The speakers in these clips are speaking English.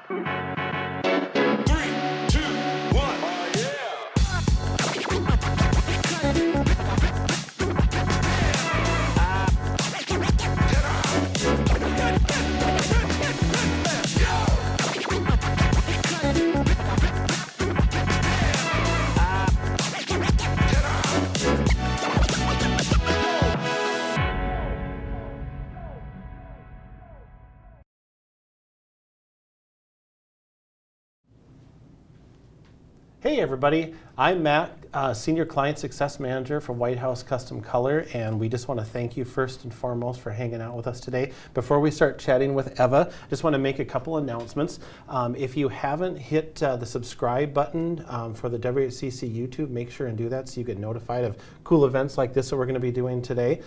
Hey everybody, I'm Matt, Senior Client Success Manager for White House Custom Color, and we just want to thank you first and foremost for hanging out with us today. Before we start chatting with Eva, just want to make a couple announcements. If you haven't hit the subscribe button for the WHCC YouTube, make sure and do that so you get notified of cool events like this that we're going to be doing today.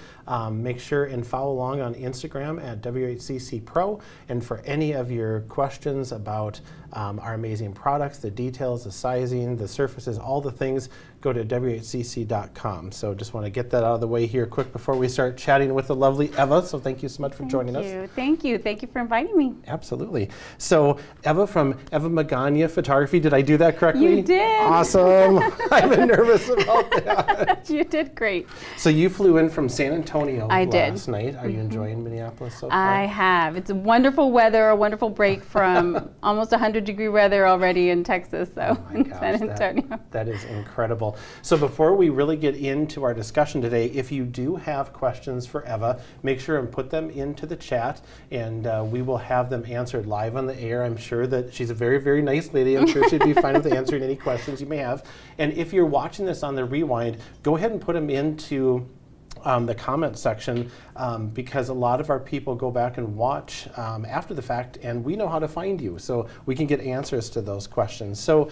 Make sure and follow along on Instagram at WHCC Pro, and for any of your questions about our amazing products, the details, the sizing, the surfaces, all the things, go to WHCC.com. So just want to get that out of the way here quick before we start chatting with the lovely Eva. So thank you so much for joining us. Thank you. Thank you for inviting me. Absolutely. So Eva from Eva Magaña Photography, did I do that correctly? You did. Awesome. I've been nervous about that. You did great. So you flew in from San Antonio last did. night. Are you enjoying Minneapolis so far? I have. It's a wonderful weather, a wonderful break from almost 100-degree weather already in Texas, so in San Antonio. That is incredible. So before we really get into our discussion today, if you do have questions for Eva, make sure and put them into the chat, and we will have them answered live on the air. I'm sure that she's a very, very nice lady. I'm sure she'd be fine with answering any questions you may have. And if you're watching this on the rewind, go ahead and put them into the comment section, because a lot of our people go back and watch after the fact, and we know how to find you, so we can get answers to those questions. So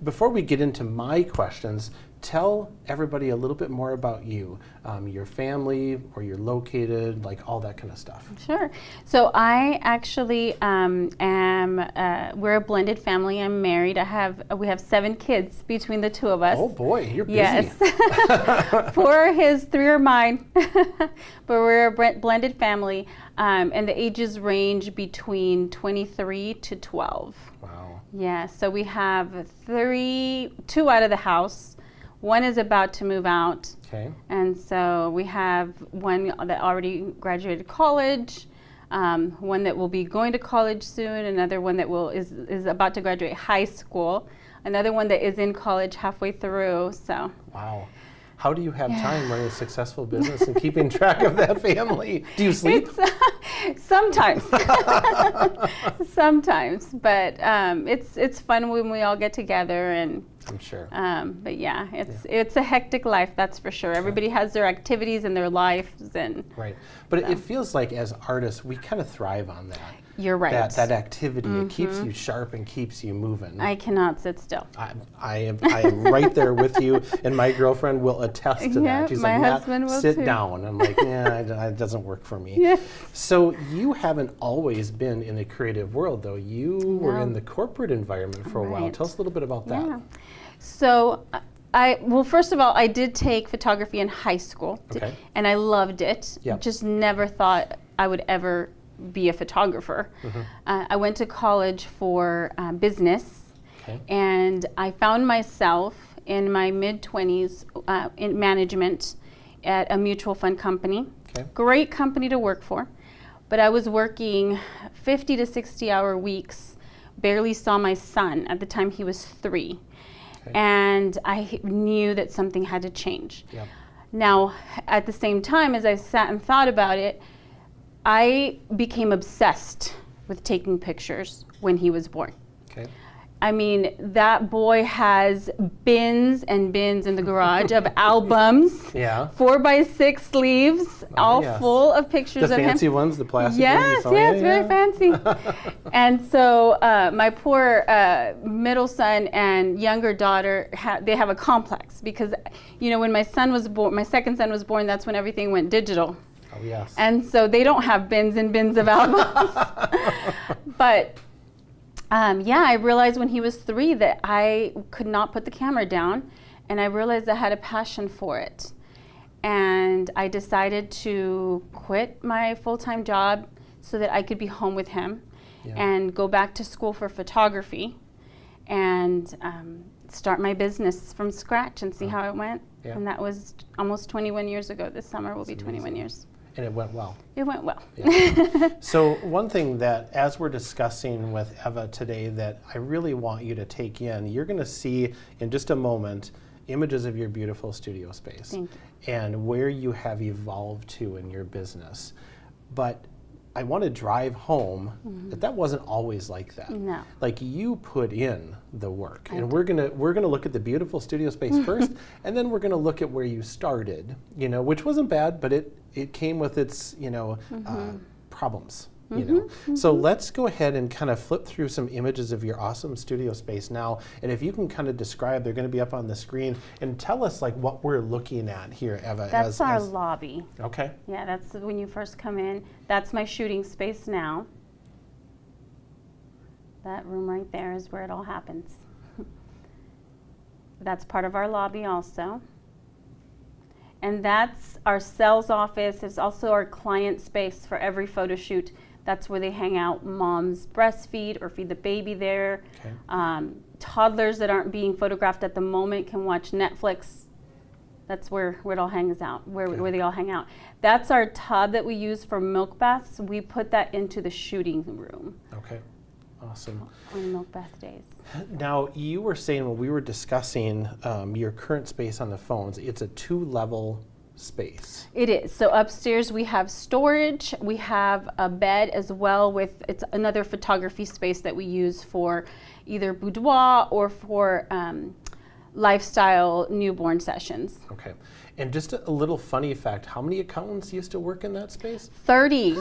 before we get into my questions, tell everybody a little bit more about you, your family, where you're located, like all that kind of stuff. Sure. So I actually we're a blended family. I'm married. We have 7 kids between the two of us. Oh boy, you're busy. Yes. 4 are his, 3 are mine. But we're a blended family, and the ages range between 23 to 12. Wow. Yeah, so we have 2 out of the house. 1 is about to move out. Okay. And so we have 1 that already graduated college, 1 that will be going to college soon, another one that is about to graduate high school, another one that is in college halfway through. So. Wow. How do you have time running a successful business and keeping track of that family? Do you sleep? Sometimes. Sometimes, but it's fun when we all get together, and I'm sure. But yeah, it's a hectic life, that's for sure. Everybody has their activities and their lives, and right. But it feels like as artists, we kind of thrive on that. You're right. That activity, it keeps you sharp and keeps you moving. I cannot sit still. I am right there with you, and my girlfriend will attest to that. She's my like, husband will sit too. down. I'm like, yeah, it doesn't work for me. Yes. So you haven't always been in the creative world, though. You were in the corporate environment for a while. Tell us a little bit about that. Yeah. So well, first of all, I did take photography in high school, and I loved it. Yep. Just never thought I would ever be a photographer. I went to college for business, and I found myself in my mid-20s in management at a mutual fund company. Great company to work for, but I was working 50 to 60-hour weeks, barely saw my son. At the time, he was 3. And I knew that something had to change. Yep. Now, at the same time, as I sat and thought about it, I became obsessed with taking pictures when he was born. I mean, that boy has bins and bins in the garage of albums, 4x6 sleeves, all full of pictures of him. The fancy ones, the plastic ones? Yes, very fancy. And so my poor middle son and younger daughter, they have a complex because, you know, when my son was born, my second son was born, that's when everything went digital. Oh, yes. And so they don't have bins and bins of albums. But I realized when he was 3 that I could not put the camera down, and I realized I had a passion for it. And I decided to quit my full-time job so that I could be home with him. and go back to school for photography and start my business from scratch and see how it went. Yeah. And that was almost 21 years ago. This summer will be 21 years. And it went well. It went well. Yeah. So one thing that, as we're discussing with Eva today, that I really want you to take in, you're going to see in just a moment images of your beautiful studio space. Thank you. And where you have evolved to in your business. But I want to drive home that wasn't always like that. No. Like, you put in the work, and we're gonna look at the beautiful studio space first, and then we're gonna look at where you started. Which wasn't bad, but it came with its problems. So let's go ahead and kind of flip through some images of your awesome studio space now, and if you can kind of describe, they're going to be up on the screen, and tell us like what we're looking at here, Eva. That's our lobby. Okay. Yeah, that's when you first come in. That's my shooting space now. That room right there is where it all happens. That's part of our lobby also. And that's our sales office. It's also our client space for every photo shoot. That's where they hang out. Moms breastfeed or feed the baby there. Okay. Toddlers that aren't being photographed at the moment can watch Netflix. That's where it all hangs out, where they all hang out. That's our tub that we use for milk baths. We put that into the shooting room. Okay. Awesome. On milk bath days. Now, you were saying when we were discussing your current space on the phones, it's a 2-level space. It is. So upstairs we have storage. We have a bed as well it's another photography space that we use for either boudoir or for lifestyle newborn sessions. Okay. And just a little funny fact, how many accountants used to work in that space? 30. 30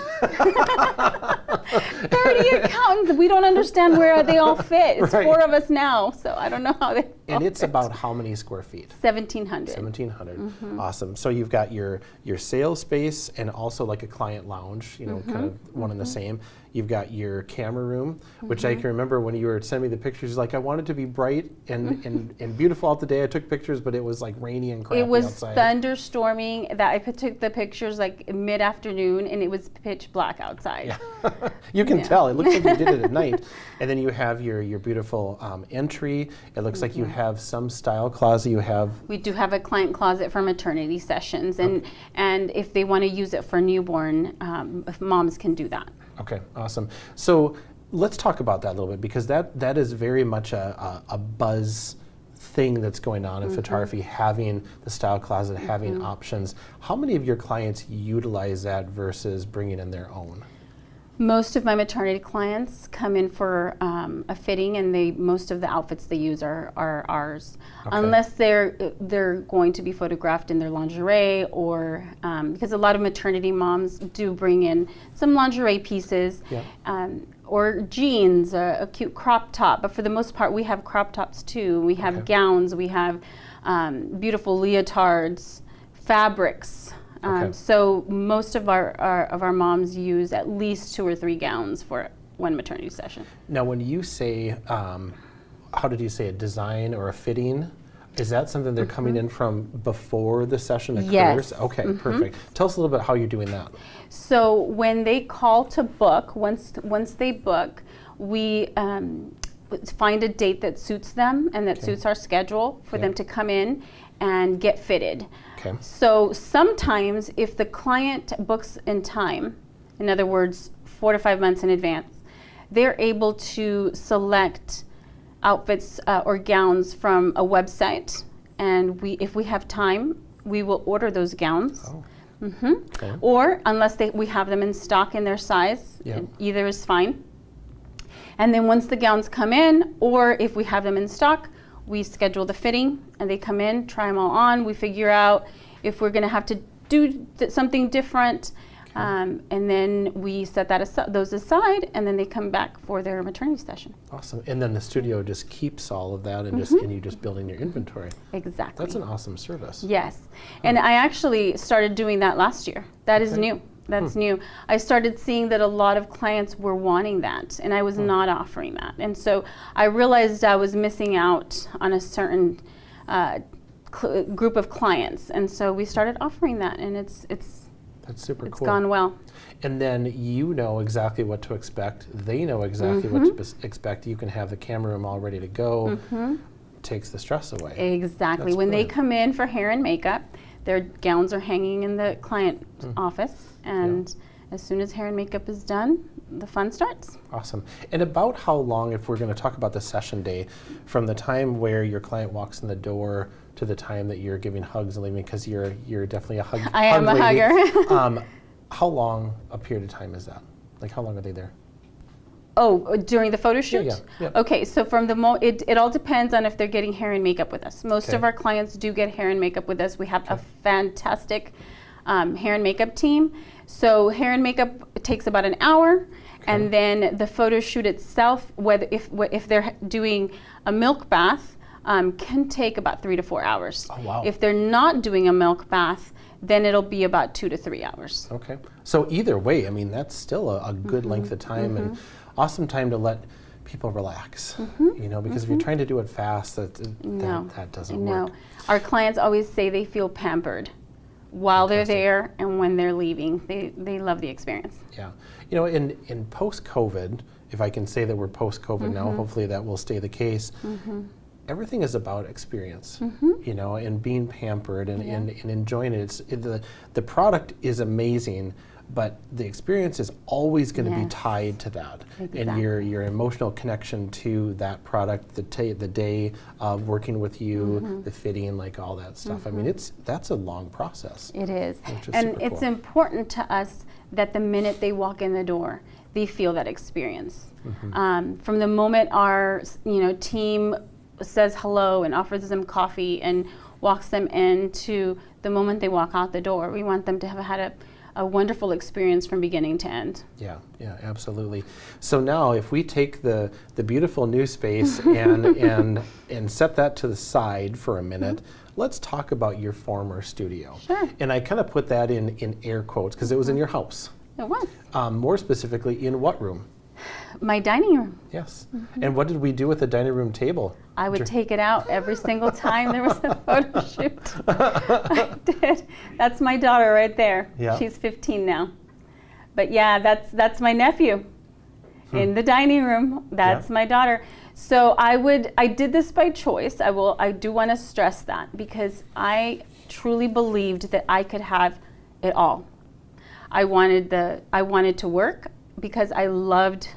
accountants. We don't understand where they all fit. It's Right. 4 of us now, so I don't know how they And all it's fit. about how many square feet? 1,700. 1,700. Awesome. So you've got your sales space and also like a client lounge, kind of one and the same. You've got your camera room, which I can remember when you were sending me the pictures, like, I wanted to be bright and beautiful out the day. I took pictures, but it was like rainy and crappy It was outside. thunderstorming. That I took the pictures like mid-afternoon, and it was pitch black outside. Yeah. You can tell. It looks like you did it at night. And then you have your beautiful entry. It looks like you have some style closet. You have. We do have a client closet for maternity sessions, and if they want to use it for newborn, moms can do that. Okay, awesome. So let's talk about that a little bit, because that is very much a buzz thing that's going on in photography, having the style closet, having options. How many of your clients utilize that versus bringing in their own? Most of my maternity clients come in for a fitting, and most of the outfits they use are ours, unless they're going to be photographed in their lingerie, or because a lot of maternity moms do bring in some lingerie pieces, or jeans, a cute crop top. But for the most part, we have crop tops too. We have gowns. We have beautiful leotards, fabrics. So most of our moms use at least 2 or 3 gowns for one maternity session. Now, when you say, how did you say it, design or a fitting, is that something they're coming in from before the session occurs? Yes. Okay, perfect. Tell us a little bit how you're doing that. So when they call to book, once they book, we find a date that suits them and that suits our schedule for them to come in and get fitted. Okay. So sometimes if the client books in time, in other words, 4 to 5 months in advance, they're able to select outfits or gowns from a website, and if we have time, we will order those gowns. Oh. Okay. Or unless we have them in stock in their size, either is fine. And then once the gowns come in, or if we have them in stock, we schedule the fitting, and they come in, try them all on. We figure out if we're going to have to do something different, and then we set those aside, and then they come back for their maternity session. Awesome. And then the studio just keeps all of that, and you just build in your inventory. Exactly. That's an awesome service. Yes. And I actually started doing that last year. That is new. That's new. I started seeing that a lot of clients were wanting that, and I was not offering that. And so I realized I was missing out on a certain group of clients, and so we started offering that, and it's That's super cool. It's gone well. And then you know exactly what to expect. They know exactly what to expect. You can have the camera room all ready to go. Takes the stress away. Exactly. That's when brilliant. they come in for hair and makeup, their gowns are hanging in the client office, and as soon as hair and makeup is done, the fun starts. Awesome. And about how long, if we're going to talk about the session day, from the time where your client walks in the door to the time that you're giving hugs and leaving, because you're definitely a hug I am a lady. hugger. How long a period of time is that? Like, how long are they there? Oh, during the photo shoot? Yeah. Okay, so from the it all depends on if they're getting hair and makeup with us. Most of our clients do get hair and makeup with us. We have a fantastic hair and makeup team. So hair and makeup takes about an hour, and then the photo shoot itself, whether if they're doing a milk bath, can take about 3 to 4 hours. Oh, wow. If they're not doing a milk bath, then it'll be about 2 to 3 hours. Okay. So either way, I mean, that's still a good length of time and awesome time to let people relax, you know, because if you're trying to do it fast, that doesn't work. Our clients always say they feel pampered while they're there and when they're leaving. They love the experience. Yeah. You know, in post-COVID, if I can say that we're post-COVID now, hopefully that will stay the case. Everything is about experience, you know, and being pampered and enjoying it. The product is amazing, but the experience is always going to be tied to that. Exactly. And your emotional connection to that product, the day of working with you, the fitting, like all that stuff. I mean, that's a long process. It is. Which is And super it's cool. important to us that the minute they walk in the door, they feel that experience. From the moment our team says hello and offers them coffee and walks them in to the moment they walk out the door, we want them to have had a wonderful experience from beginning to end. Yeah, absolutely. So now, if we take the beautiful new space and set that to the side for a minute, let's talk about your former studio. Sure. And I kind of put that in air quotes because it was in your house. It was. More specifically, in what room? My dining room. Yes. And what did we do with the dining room table? I would take it out every single time there was a photo shoot. I did. That's my daughter right there. Yeah. She's 15 now. But yeah, that's my nephew in the dining room. That's my daughter. So I did this by choice. I do want to stress that because I truly believed that I could have it all. I wanted to work because I loved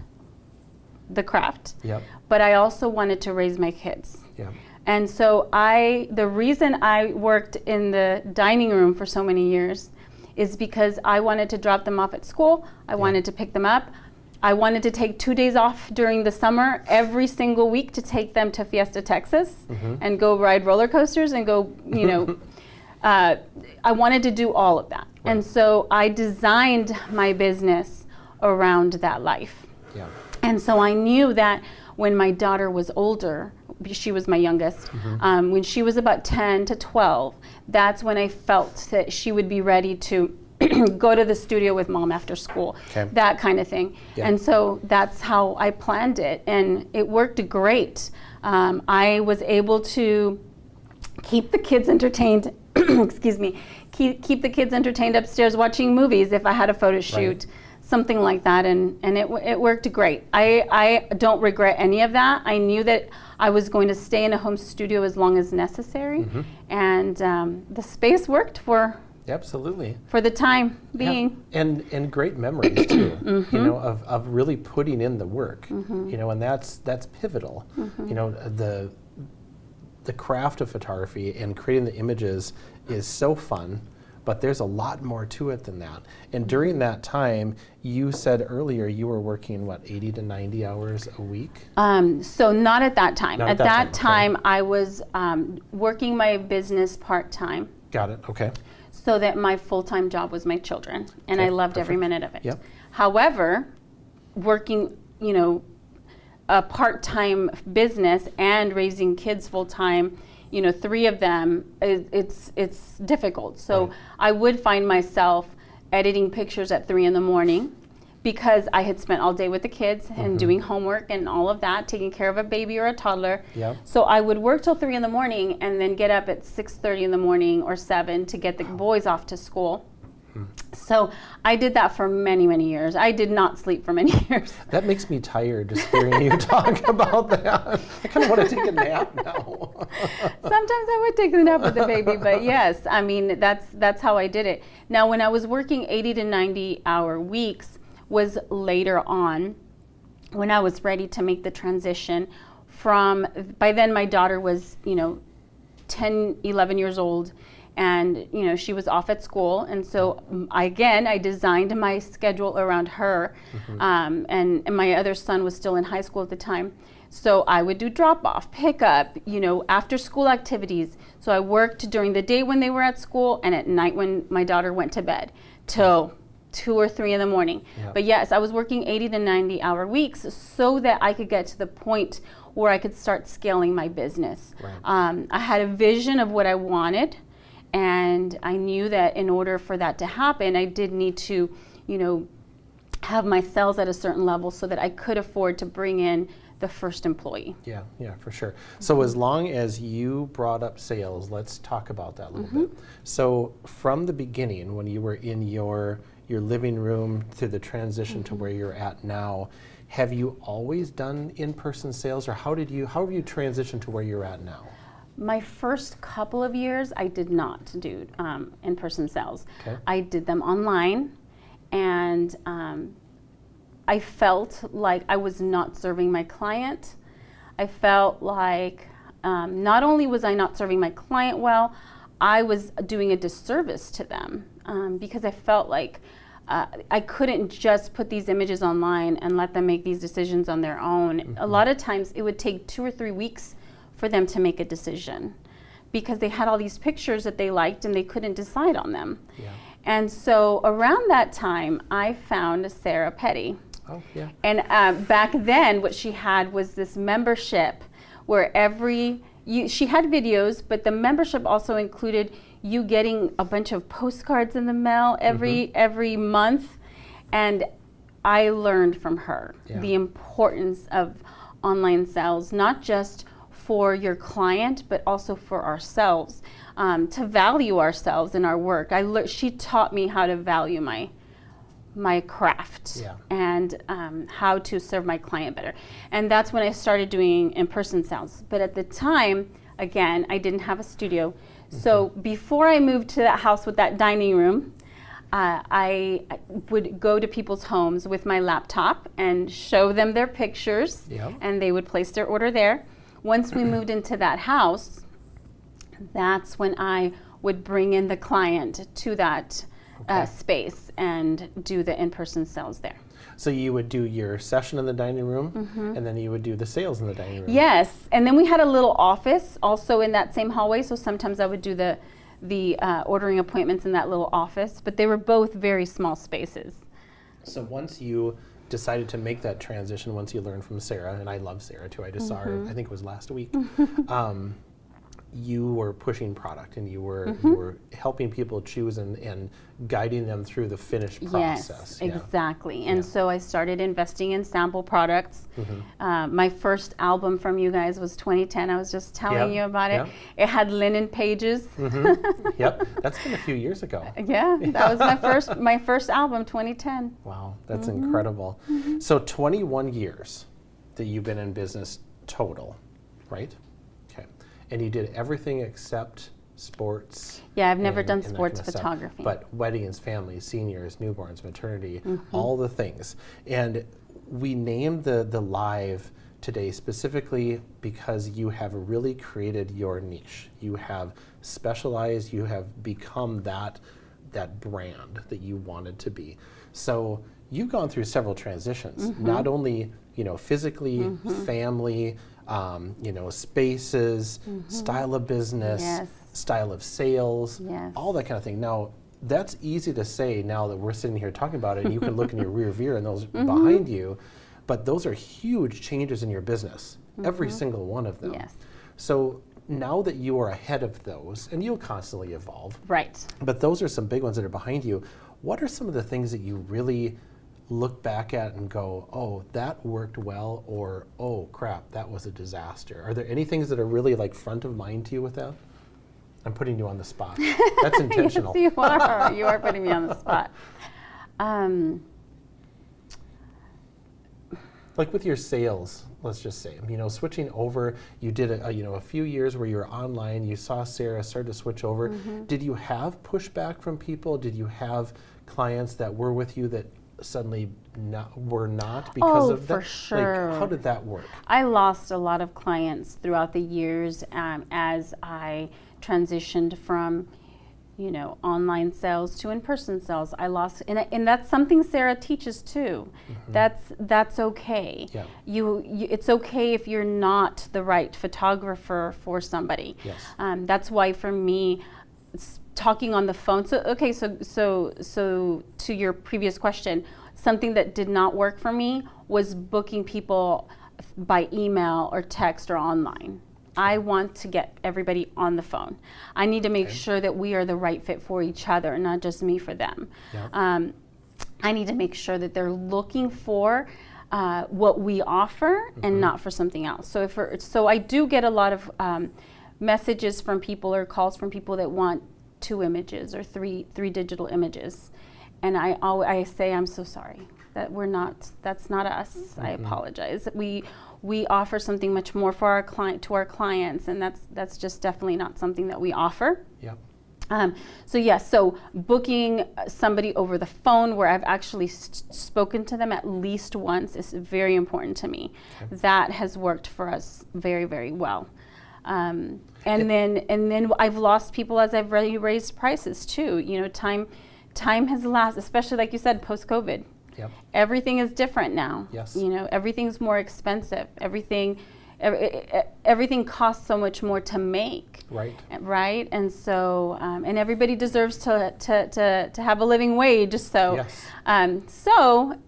the craft. Yep. But I also wanted to raise my kids. Yeah. And so the reason I worked in the dining room for so many years is because I wanted to drop them off at school. I wanted to pick them up. I wanted to take 2 days off during the summer every single week to take them to Fiesta, Texas and go ride roller coasters and go, I wanted to do all of that. Right. And so I designed my business around that life. Yeah. And so I knew that when my daughter was older, she was my youngest, when she was about 10 to 12, that's when I felt that she would be ready to go to the studio with mom after school, that kind of thing. Yeah. And so that's how I planned it, and it worked great. I was able to keep the kids entertained, excuse me, keep the kids entertained upstairs watching movies if I had a photo shoot. Right. Something like that, and it worked great. I don't regret any of that. I knew that I was going to stay in a home studio as long as necessary, and the space worked for the time being. Yeah. And great memories too, of really putting in the work, and that's pivotal. The craft of photography and creating the images is so fun. But there's a lot more to it than that. And during that time, you said earlier you were working, 80 to 90 hours a week? So not at that time. At that time, I was working my business part-time. Got it, okay. So that my full-time job was my children. And I loved every minute of it. Yep. However, working, a part-time business and raising kids full-time, 3 of them, it's difficult. So I would find myself editing pictures at 3 in the morning because I had spent all day with the kids and doing homework and all of that, taking care of a baby or a toddler. Yep. So I would work till 3 in the morning and then get up at 6:30 in the morning or 7 to get the boys off to school. So I did that for many, many years. I did not sleep for many years. That makes me tired just hearing you talk about that. I kind of want to take a nap now. Sometimes I would take a nap with the baby, but yes, I mean, that's how I did it. Now, when I was working 80 to 90 hour weeks was later on when I was ready to make the transition from, by then my daughter was, 10, 11 years old. And, she was off at school. And so, I designed my schedule around her. And my other son was still in high school at the time. So I would do drop off, pick up, after school activities. So I worked during the day when they were at school and at night when my daughter went to bed till 2 or 3 in the morning. Yeah. But yes, I was working 80 to 90 hour weeks so that I could get to the point where I could start scaling my business. Right. I had a vision of what I wanted. And I knew that in order for that to happen, I did need to, have my sales at a certain level so that I could afford to bring in the first employee. Yeah, for sure. So as long as you brought up sales, let's talk about that a little bit. So from the beginning, when you were in your living room to the transition to where you're at now, have you always done in-person sales, or how have you transitioned to where you're at now? My first couple of years, I did not do in-person sales. Okay. I did them online, and I felt like I was not serving my client. I felt like not only was I not serving my client well, I was doing a disservice to them because I felt like I couldn't just put these images online and let them make these decisions on their own. A lot of times it would take 2 or 3 weeks for them to make a decision because they had all these pictures that they liked and they couldn't decide on them. Yeah. And so around that time, I found Sarah Petty. Oh, yeah. And back then, what she had was this membership where she had videos, but the membership also included you getting a bunch of postcards in the mail every month. And I learned from her the importance of online sales, not just for your client, but also for ourselves, to value ourselves in our work. She taught me how to value my craft and how to serve my client better. And that's when I started doing in-person sales. But at the time, again, I didn't have a studio. So before I moved to that house with that dining room, I would go to people's homes with my laptop and show them their pictures, and they would place their order there. Once we moved into that house, that's when I would bring in the client to that space and do the in-person sales there. So you would do your session in the dining room, and then you would do the sales in the dining room. Yes, and then we had a little office also in that same hallway, so sometimes I would do the ordering appointments in that little office, but they were both very small spaces. So once you decided to make that transition, once you learned from Sarah, and I love Sarah too, I just saw her, I think it was last week, you were pushing product and you were helping people choose and guiding them through the finished process. Yes, exactly. And so I started investing in sample products. My first album from you guys was 2010. I was just telling you about it. It had linen pages. Yep, that's been a few years ago. Yeah, that was my first album, 2010. Wow, that's incredible. So 21 years that you've been in business total, right? Okay. And you did everything except sports. Yeah, I've never done sports photography. But weddings, families, seniors, newborns, maternity, all the things. And we named the live today specifically because you have really created your niche. You have specialized, you have become that brand that you wanted to be. So you've gone through several transitions, not only physically, family, spaces, style of business, style of sales, all that kind of thing. Now, that's easy to say now that we're sitting here talking about it, and you can look in your rear view and those behind you, but those are huge changes in your business, every single one of them. Yes. So now that you are ahead of those, and you'll constantly evolve, right? But those are some big ones that are behind you. What are some of the things that you really look back at and go, oh, that worked well, or oh crap, that was a disaster? Are there any things that are really like front of mind to you with that? I'm putting you on the spot. That's intentional. Yes, you are. You are putting me on the spot. Like with your sales, let's just say, switching over, you did a few years where you were online, you saw Sarah start to switch over. Did you have pushback from people? Did you have clients that were with you that suddenly were not because of that? For sure. Like, how did that work? I lost a lot of clients throughout the years as I transitioned from online sales to in-person sales. I lost, and that's something Sarah teaches too. That's okay. Yeah. It's okay if you're not the right photographer for somebody. Yes. That's why for me, talking on the phone. So to your previous question, something that did not work for me was booking people by email or text or online. I want to get everybody on the phone. I need to make sure that we are the right fit for each other, not just me for them. Yeah. I need to make sure that they're looking for what we offer and not for something else. So I do get a lot of messages from people or calls from people that want 2 images or three digital images, and I say, I'm so sorry that that's not us. I apologize. We offer something much more for our clients, and that's just definitely not something that we offer. Yep. So booking somebody over the phone where I've actually spoken to them at least once is very important to me. Okay. That has worked for us very, very well. And then I've lost people as I've really raised prices too. Time has elapsed, especially like you said, post-COVID. Yep. Everything is different now. Yes. Everything's more expensive. Everything costs so much more to make. Right. Right. And so, and everybody deserves to have a living wage. So, yes. So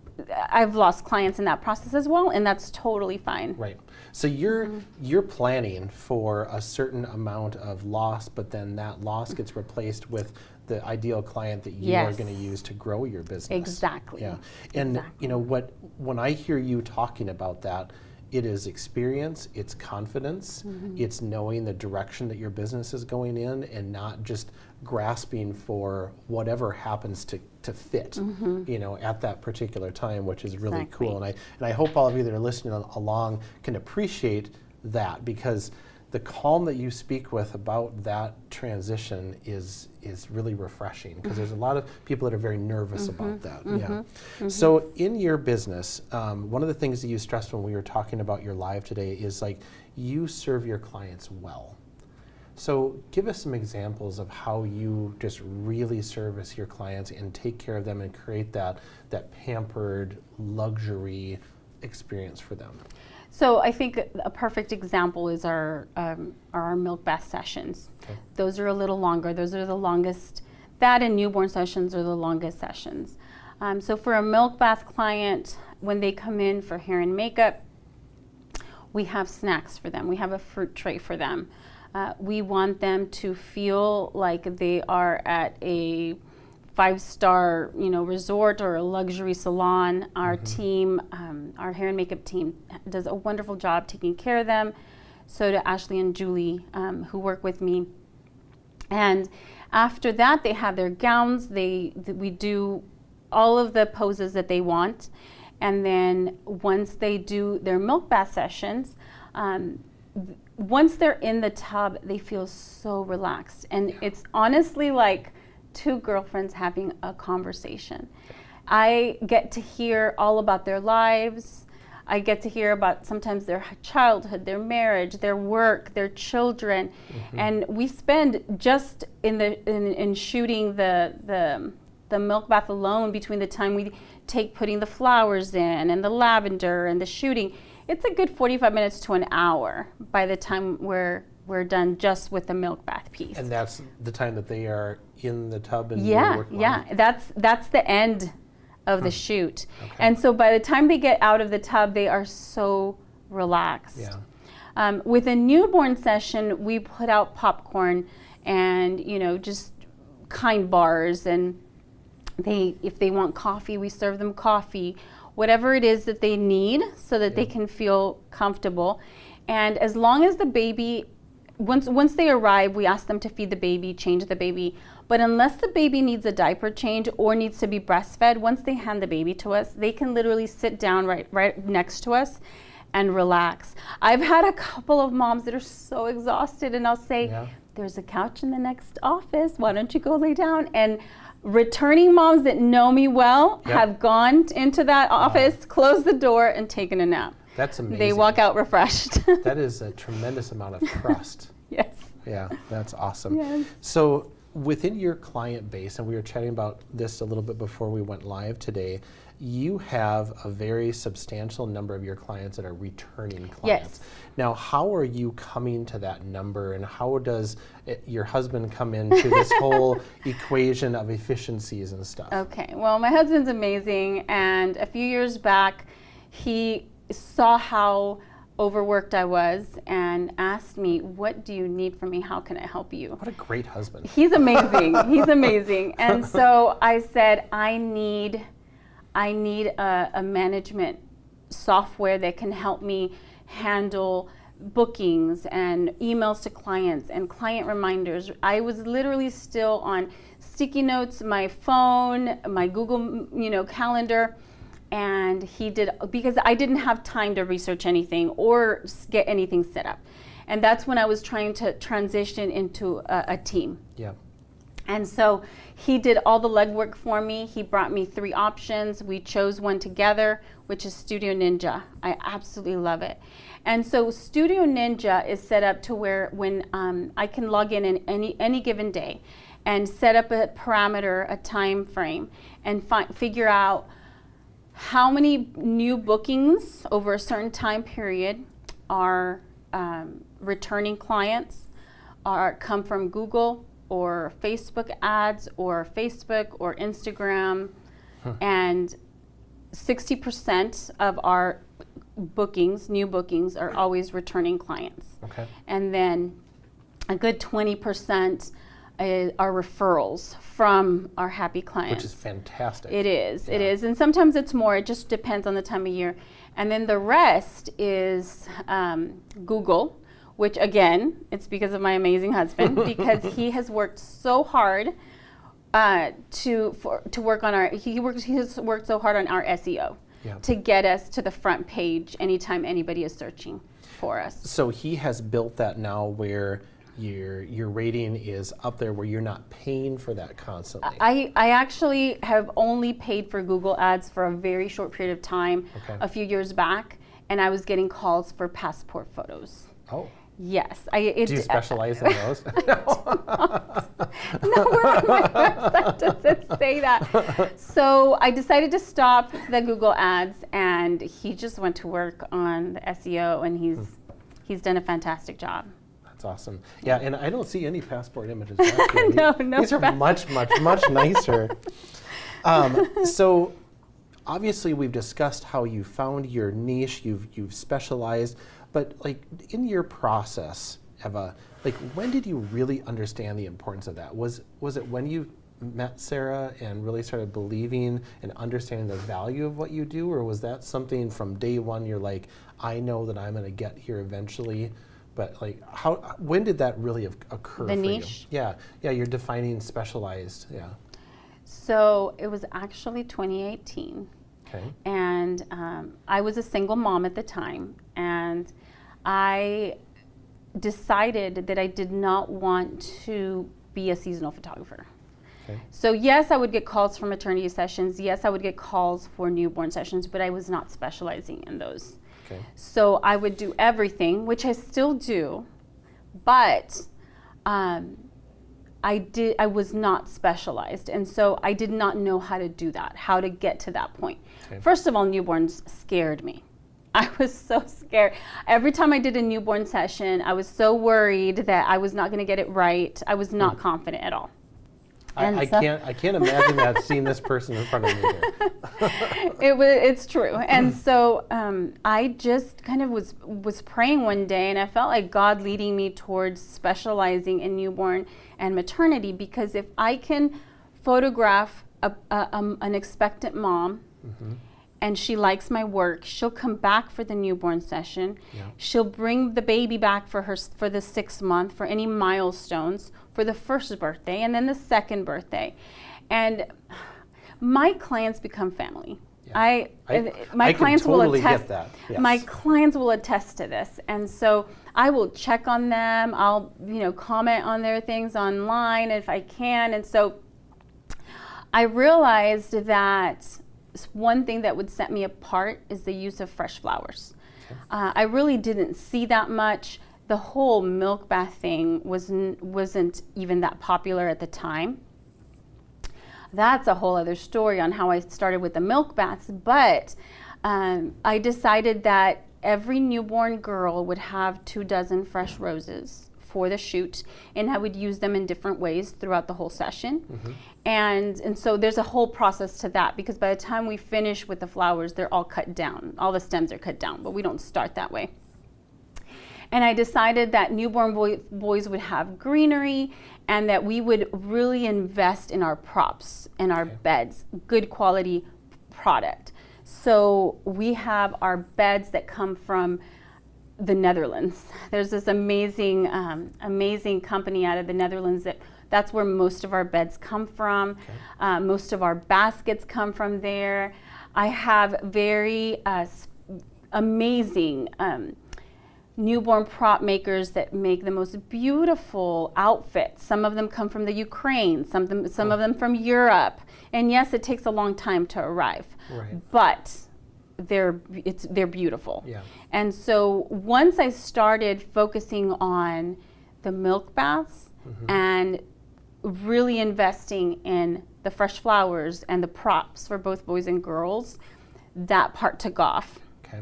I've lost clients in that process as well, and that's totally fine. Right. So you're planning for a certain amount of loss, but then that loss gets replaced with the ideal client that you are going to use to grow your business. Exactly. Yeah. And when I hear you talking about that, it is experience, it's confidence, it's knowing the direction that your business is going in and not just grasping for whatever happens to fit, at that particular time, which is really cool. And I hope all of you that are listening along can appreciate that, because the calm that you speak with about that transition is really refreshing, because there's a lot of people that are very nervous about that. So in your business, one of the things that you stressed when we were talking about your live today is like you serve your clients well. So give us some examples of how you just really service your clients and take care of them and create that pampered luxury experience for them. So I think a perfect example is our milk bath sessions. Okay. Those are a little longer. Those are the longest. That and newborn sessions are the longest sessions. So for a milk bath client, when they come in for hair and makeup, we have snacks for them. We have a fruit tray for them. We want them to feel like they are at a 5-star, resort or a luxury salon. Our team, our hair and makeup team, does a wonderful job taking care of them. So do Ashley and Julie, who work with me. And after that, they have their gowns. We do all of the poses that they want. And then once they do their milk bath sessions, once they're in the tub, they feel so relaxed. And it's honestly like 2 girlfriends having a conversation. I get to hear all about their lives. I get to hear about sometimes their childhood, their marriage, their work, their children, and we spend just in shooting the milk bath alone, between the time we take putting the flowers in and the lavender and the shooting, it's a good 45 minutes to an hour by the time we're done just with the milk bath piece. And that's the time that they are in the tub and working. That's the end of the shoot. Okay. And so by the time they get out of the tub, they are so relaxed. Yeah. With a newborn session, we put out popcorn and just kind bars, and if they want coffee, we serve them coffee, whatever it is that they need, so that they can feel comfortable. And as long as the baby once they arrive, we ask them to feed the baby, change the baby. But unless the baby needs a diaper change or needs to be breastfed, once they hand the baby to us, they can literally sit down right next to us and relax. I've had a couple of moms that are so exhausted, and I'll say, there's a couch in the next office. Why don't you go lay down? And returning moms that know me well have gone into that office, closed the door, and taken a nap. That's amazing. They walk out refreshed. That is a tremendous amount of trust. Yes. Yeah, that's awesome. Yes. So within your client base, and we were chatting about this a little bit before we went live today, you have a very substantial number of your clients that are returning clients. Yes. Now, how are you coming to that number, and how does your husband come into this whole equation of efficiencies and stuff? Okay, well, my husband's amazing, and a few years back, he saw how overworked I was and asked me, what do you need from me? How can I help you? What a great husband. He's amazing. He's amazing. And so I said, I need a management software that can help me handle bookings and emails to clients and client reminders. I was literally still on sticky notes, my phone, my Google, calendar. And he did, because I didn't have time to research anything or get anything set up. And that's when I was trying to transition into a team. Yeah. And so he did all the legwork for me. He brought me 3 options. We chose one together, which is Studio Ninja. I absolutely love it. And so Studio Ninja is set up to where when I can log in any given day and set up a parameter, a time frame, and figure out how many new bookings over a certain time period are returning clients, come from Google or Facebook ads or Facebook or Instagram. And 60% of our bookings, new bookings, are always returning clients. Okay. And then a good 20% are referrals from our happy clients. Which is fantastic. It is, it is. And sometimes it's more, it just depends on the time of year. And then the rest is Google, which again, it's because of my amazing husband, because he has worked so hard to work on he has worked so hard on our SEO to get us to the front page anytime anybody is searching for us. So he has built that now where your rating is up there where you're not paying for that constantly. I actually have only paid for Google ads for a very short period of time, a few years back, and I was getting calls for passport photos. Oh. Yes. Do you specialize in those? Nowhere on my website does it say that. So I decided to stop the Google ads, and he just went to work on the SEO, and he's done a fantastic job. That's awesome. Yeah, and I don't see any passport images back here. No. These are much nicer. So obviously we've discussed how you found your niche, you've specialized, but like in your process, Eva, like when did you really understand the importance of that? Was it when you met Sarah and really started believing and understanding the value of what you do, or was that something from day one you're like, I know that I'm going to get here eventually? But like, when did that really occur the for niche? you? Yeah, you're defining specialized, So it was actually 2018. Okay. And I was a single mom at the time, and I decided that I did not want to be a seasonal photographer. Okay. So yes, I would get calls for maternity sessions. Yes, I would get calls for newborn sessions, but I was not specializing in those. Okay. So I would do everything, which I still do, but I was not specialized, and so I did not know how to do that, how to get to that point. Okay. First of all, newborns scared me. I was so scared. Every time I did a newborn session, I was so worried that I was not going to get it right. I was not confident at all. I can't imagine that seeing this person in front of me here. It's true. And so I just kind of was praying one day, and I felt like God leading me towards specializing in newborn and maternity, because if I can photograph an expectant mom and she likes my work, she'll come back for the newborn session. Yeah. She'll bring the baby back for the 6th month, for any milestones, for the first birthday, and then the second birthday. And my clients become family. Yeah. My clients will totally attest. Get that. Yes. My clients will attest to this, and so I will check on them. I'll comment on their things online if I can, and so I realized that one thing that would set me apart is the use of fresh flowers. Okay. I really didn't see that much. The whole milk bath thing wasn't even that popular at the time. That's a whole other story on how I started with the milk baths, but I decided that every newborn girl would have 24 fresh roses for the shoot, and I would use them in different ways throughout the whole session. Mm-hmm. And so there's a whole process to that, because by the time we finish with the flowers, they're all cut down. All the stems are cut down, but we don't start that way. And I decided that newborn boys would have greenery, and that we would really invest in our props and our beds, good quality product. So we have our beds that come from the Netherlands. There's this amazing company out of the Netherlands that's where most of our beds come from. Okay. Most of our baskets come from there. I have very amazing newborn prop makers that make the most beautiful outfits. Some of them come from the Ukraine, some of them from Europe. And yes, it takes a long time to arrive, right, but they're beautiful. Yeah. And so once I started focusing on the milk baths, mm-hmm, and really investing in the fresh flowers and the props for both boys and girls, that part took off. Okay.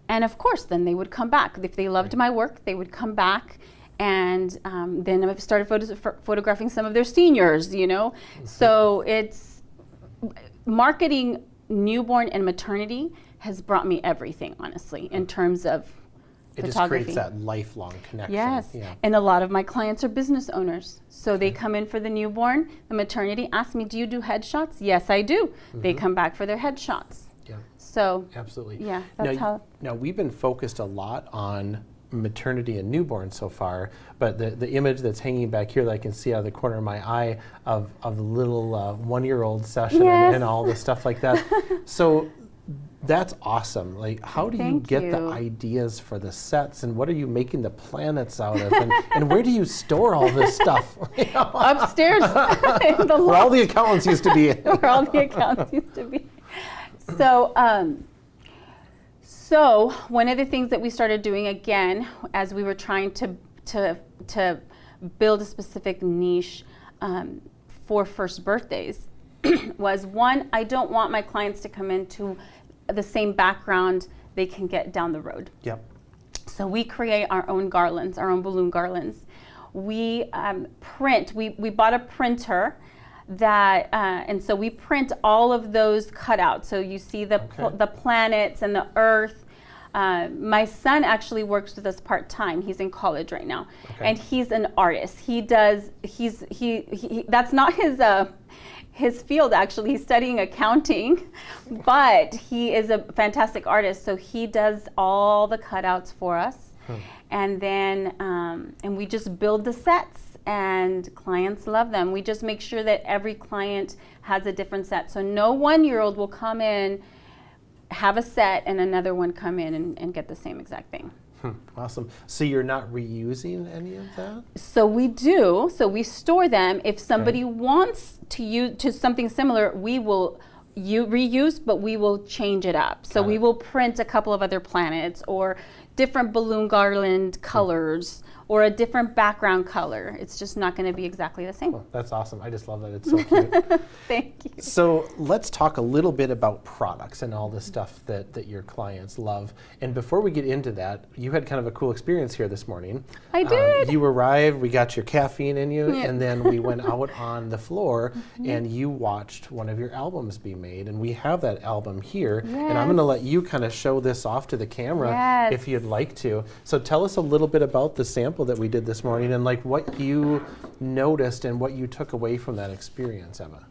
And of course, then they would come back. If they loved, right, my work, they would come back. And then I started photographing some of their seniors, Mm-hmm. So it's marketing newborn and maternity has brought me everything, honestly, in terms of photography. It just creates that lifelong connection. Yes, yeah. And a lot of my clients are business owners. So they come in for the newborn, the maternity, ask me, do you do headshots? Yes, I do. Mm-hmm. They come back for their headshots. Yeah. So absolutely. Yeah, that's how. Now we've been focused a lot on maternity and newborn so far, but the image that's hanging back here that I can see out of the corner of my eye of the little 1-year-old session, yes, and all the stuff like that. So that's awesome. Like, how do you get the ideas for the sets, and what are you making the planets out of, and where do you store all this stuff? Upstairs in the loft. Where all the accountants used to be. Where all the accountants used to be. So one of the things that we started doing again, as we were trying to build a specific niche for first birthdays, was one, I don't want my clients to come into the same background they can get down the road. Yep. So we create our own garlands, our own balloon garlands. We print. We bought a printer that, and so we print all of those cutouts. So you see the planets and the Earth. My son actually works with us part-time. He's in college right now, and he's an artist. He that's not his field, actually. He's studying accounting, but he is a fantastic artist. So he does all the cutouts for us, and then and we just build the sets. And clients love them. We just make sure that every client has a different set. So no 1-year-old will come in, have a set, and another one come in and get the same exact thing. Awesome. So you're not reusing any of that? So we do. So we store them. If somebody wants to use to something similar, we will reuse, but we will change it up. So we will print a couple of other planets or different balloon garland colors, or a different background color. It's just not going to be exactly the same. Well, that's awesome. I just love that. It's so cute. Thank you. So let's talk a little bit about products and all the stuff that your clients love. And before we get into that, you had kind of a cool experience here this morning. I did. You arrived, we got your caffeine in you, and then we went out on the floor and you watched one of your albums be made. And we have that album here. Yes. And I'm going to let you kind of show this off to the camera if you'd like to. So tell us a little bit about the sample that we did this morning and like what you noticed and what you took away from that experience, Emma.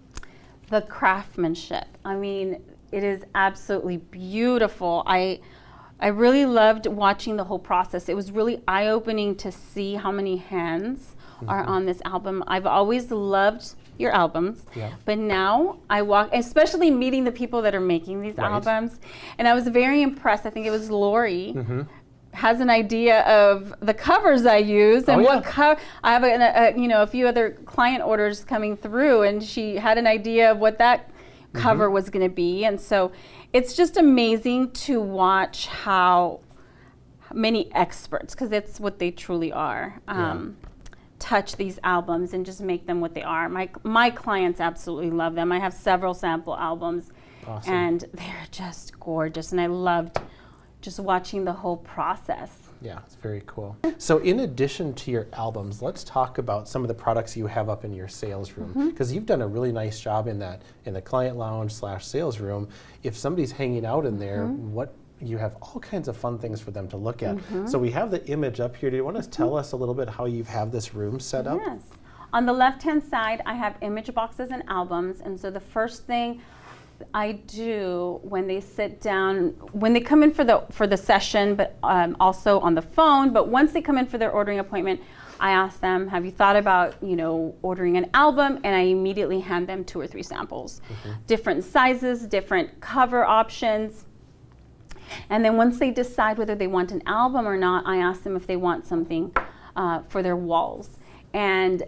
The craftsmanship. I mean, It is absolutely beautiful. I really loved watching the whole process. It was really eye-opening to see how many hands are on this album. I've always loved your albums, but now I walk, especially meeting the people that are making these albums, and I was very impressed. I think it was Lori has an idea of the covers I use and what cover. I have a few other client orders coming through, and she had an idea of what that cover was going to be, and so it's just amazing to watch how many experts, because that's what they truly are, touch these albums and just make them what they are. My clients absolutely love them. I have several sample albums, and they're just gorgeous, and I loved just watching the whole process. Yeah, it's very cool. So in addition to your albums, let's talk about some of the products you have up in your sales room, because you've done a really nice job in the client lounge / sales room. If somebody's hanging out in there, you have all kinds of fun things for them to look at. So we have the image up here. Do you want to tell us a little bit how you have this room set up? Yes. On the left-hand side, I have image boxes and albums, and so the first thing I do when they sit down, when they come in for the session, but also on the phone, but once they come in for their ordering appointment, I ask them, have you thought about, ordering an album? And I immediately hand them 2 or 3 samples, different sizes, different cover options. And then once they decide whether they want an album or not, I ask them if they want something for their walls. And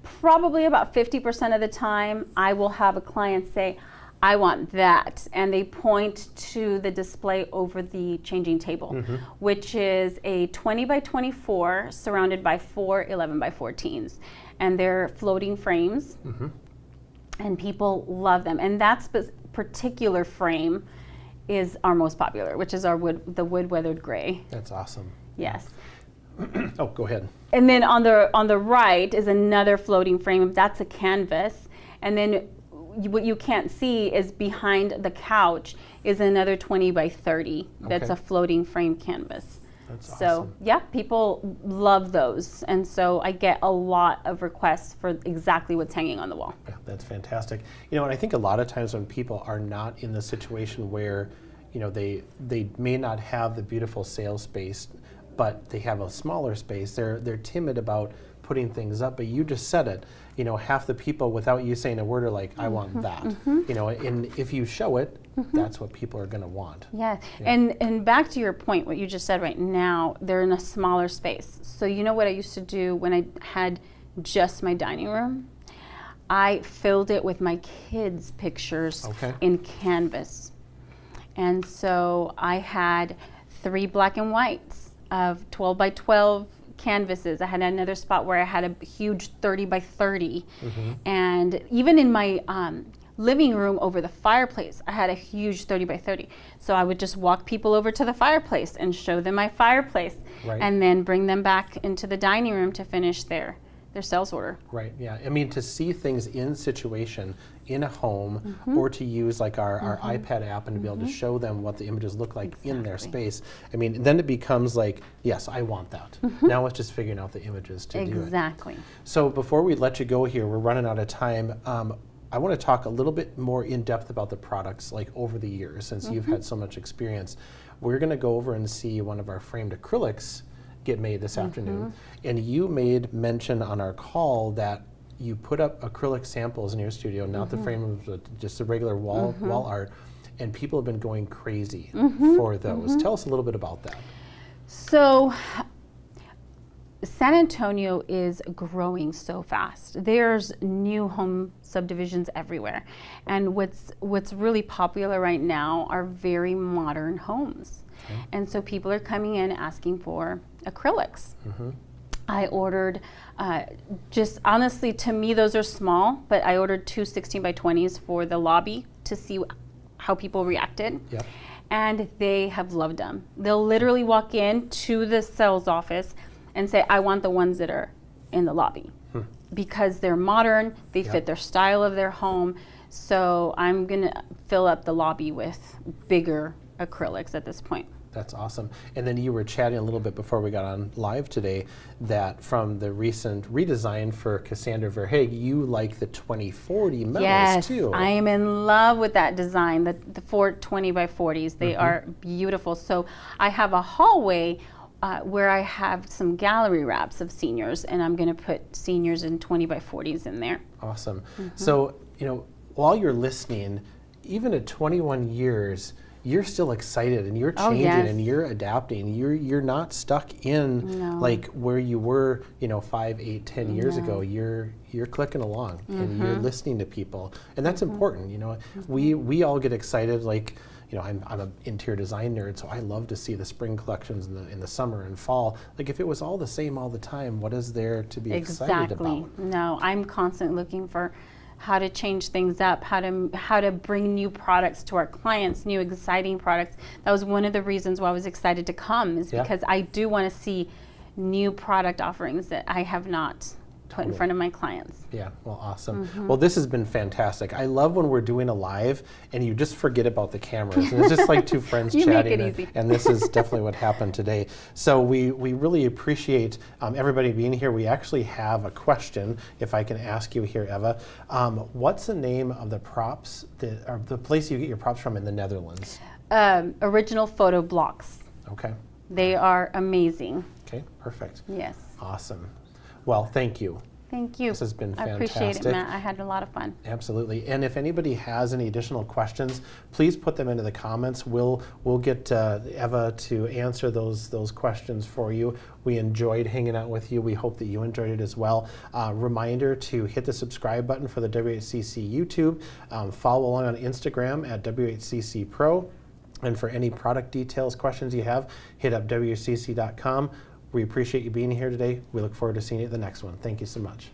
probably about 50% of the time, I will have a client say, I want that, and they point to the display over the changing table, which is a 20 by 24 surrounded by 4 11 by 14s, and they're floating frames, and people love them. And that particular frame is our most popular, which is the wood weathered gray. That's awesome. Yes. Oh, go ahead. And then on the right is another floating frame. That's a canvas, and then what you can't see is behind the couch is another 20 by 30. That's a floating frame canvas. That's awesome. So yeah, people love those, and so I get a lot of requests for exactly what's hanging on the wall. Yeah, that's fantastic. And I think a lot of times when people are not in the situation where they may not have the beautiful sales space, but they have a smaller space, they're timid about putting things up. But you just said it. Half the people, without you saying a word, are like, I want that. And if you show it, that's what people are going to want. Yeah. And back to your point, what you just said right now, they're in a smaller space. So what I used to do when I had just my dining room? I filled it with my kids' pictures in canvas. And so I had 3 black and whites of 12 by 12 canvases. I had another spot where I had a huge 30 by 30. And even in my living room over the fireplace, I had a huge 30 by 30. So I would just walk people over to the fireplace and show them my fireplace, and then bring them back into the dining room to finish their sales order. Right, yeah. I mean, to see things in situation in a home, or to use like our iPad app and to be able to show them what the images look like in their space. I mean, then it becomes like, yes, I want that. Now it's just figuring out the images to do it. Exactly. So before we let you go here, we're running out of time. I want to talk a little bit more in depth about the products, like over the years, since you've had so much experience. We're going to go over and see one of our framed acrylics get made this afternoon. And you made mention on our call that you put up acrylic samples in your studio, not the frame of just the regular wall art, and people have been going crazy for those. Tell us a little bit about that. So San Antonio is growing so fast. There's new home subdivisions everywhere. And what's really popular right now are very modern homes. And so people are coming in asking for acrylics. I ordered, just honestly, to me those are small, but I ordered 2 16 by 20s for the lobby to see how people reacted. And they have loved them. They'll literally walk in to the sales office and say, I want the ones that are in the lobby, because they're modern, they fit their style of their home. So I'm gonna fill up the lobby with bigger acrylics at this point. That's awesome. And then you were chatting a little bit before we got on live today that from the recent redesign for Cassandra Verhaeg, you like the 2040 metals too. Yes, I am in love with that design, the 420 by 40s. They are beautiful. So I have a hallway where I have some gallery wraps of seniors, and I'm going to put seniors in 20 by 40s in there. Awesome. So, while you're listening, even at 21 years, you're still excited and you're changing and you're adapting. You're not stuck in like where you were, 5, 8, 10 years ago. You're clicking along and you're listening to people, and that's important. We all get excited. Like, I'm an interior design nerd, so I love to see the spring collections in the summer and fall. Like, if it was all the same all the time, what is there to be excited about? No, I'm constantly looking for how to change things up, how to bring new products to our clients, new exciting products. That was one of the reasons why I was excited to come, is because I do want to see new product offerings that I have not put in front of my clients. Yeah, well, awesome. Well, this has been fantastic. I love when we're doing a live and you just forget about the cameras. And it's just like two friends chatting. Make it easy. And this is definitely what happened today. So we really appreciate everybody being here. We actually have a question, if I can ask you here, Eva. What's the name of the props, or the place you get your props from in the Netherlands? Original Photo Blocks. Okay. They are amazing. Okay, perfect. Yes. Awesome. Well, thank you. Thank you. This has been fantastic. I appreciate it, Matt. I had a lot of fun. Absolutely. And if anybody has any additional questions, please put them into the comments. We'll get Eva to answer those questions for you. We enjoyed hanging out with you. We hope that you enjoyed it as well. Reminder to hit the subscribe button for the WHCC YouTube. Follow along on Instagram at WHCC Pro. And for any product details, questions you have, hit up WHCC.com. We appreciate you being here today. We look forward to seeing you at the next one. Thank you so much.